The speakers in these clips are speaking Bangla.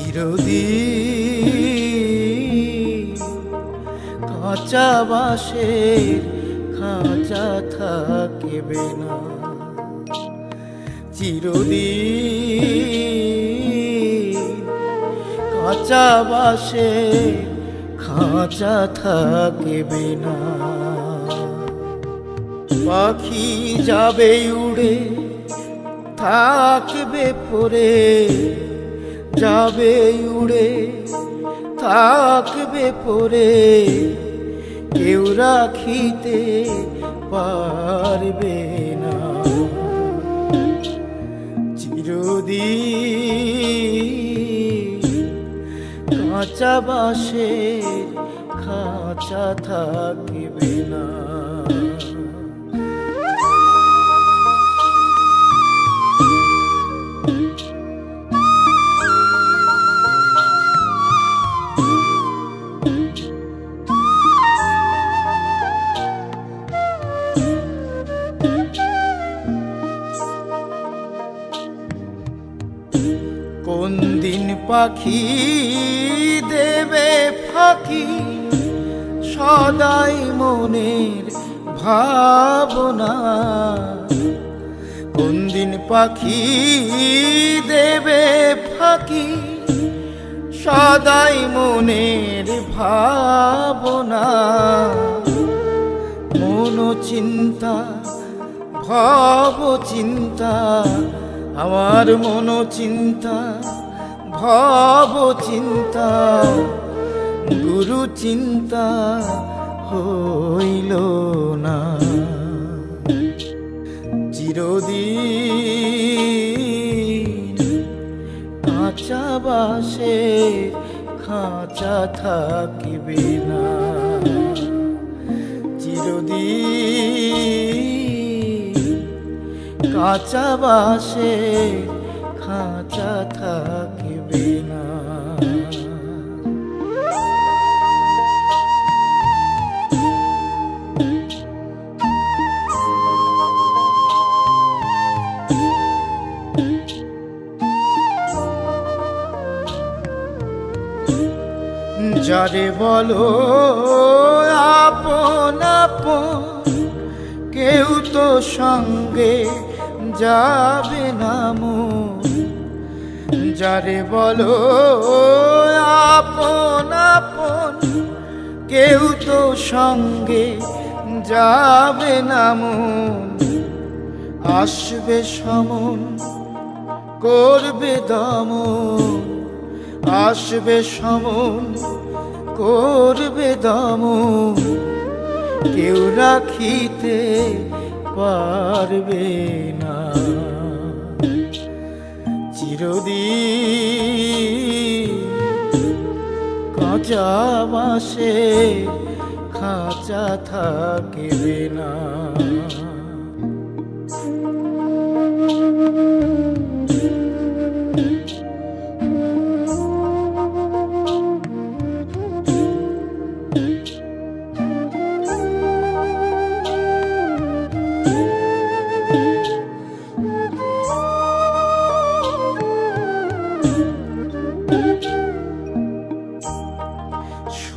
চিরদিন কাঁচা বাঁশের খাঁচা থাকিবে না। চিরদিন কাঁচা বাঁশের খাঁচা থাকিবে না। পাখি যাবে উড়ে থাকবে পড়ে, যাবে উড়ে থাকবে পড়ে, কেউ রাখিতে পারবে না। চিরদিন কাঁচা বাঁশের খাঁচা থাকিবে না। কোন দিন পাখি দেবে ফাঁকি সদাই মনের ভাবনা। কোন দিন পাখি দেবে ফাঁকি সদাই মনের ভাবনা। মন চিন্তা ভব চিন্তা, আমার মন চিন্তা ভব চিন্তা, গুরু চিন্তা হইল না। চিরদিন কাঁচা বাঁশের খাঁচা থাকিবে না। চিরদিন কাঁচা বাঁশের খাঁচা থাকিবে না। যারে বলো আপন আপন, কেউ তো সঙ্গে যাবে না মন। যারে বলো আপন আপন, কেউ তো সঙ্গে যাবে না মন। আসবে সমন করবে দমন, আসবে সমন করবে দমন, কেউ রাখিতে পারবে না। চিরদিন কাঁচা বাঁশের খাঁচা থাকিবে না।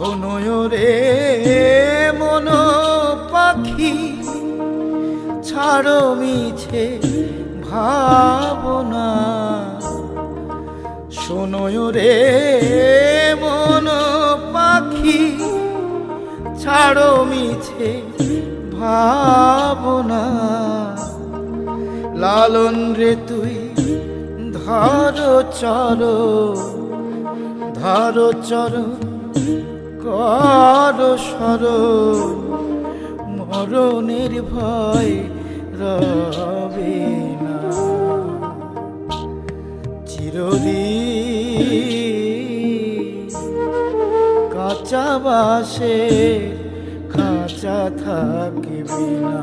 শোনো রে মন পাখি, ছাড়ো মিছে ভাবনা। শোনো রে মন পাখি, ছাড়ো মিছে ভাবনা। লালন রে তুই ধরো চরো, ধরো চরো কর স্মরণ, মরণের ভয় রবে না। চিরদিন কাঁচা বাঁশের খাঁচা থাকিবে না।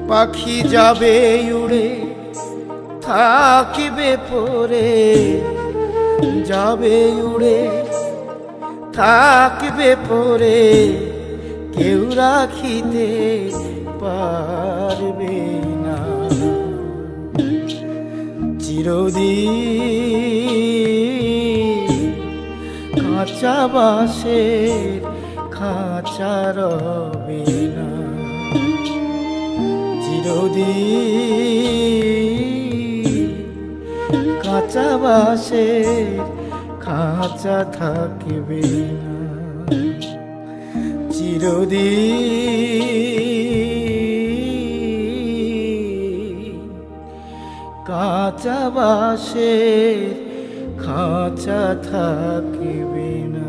পাখি যাবে উড়ে থাকিবে পড়ে, যাবে উড়ে থাকবে পড়ে, কেউ রাখিতে পারবে না। চিরদিন কাঁচা বাঁশের খাঁচা রবে না, চিরদিন কাঁচা বাঁশের খাঁচা থাকবে না, চিরদিন কাঁচা বাঁশের খাঁচা থাকবে না।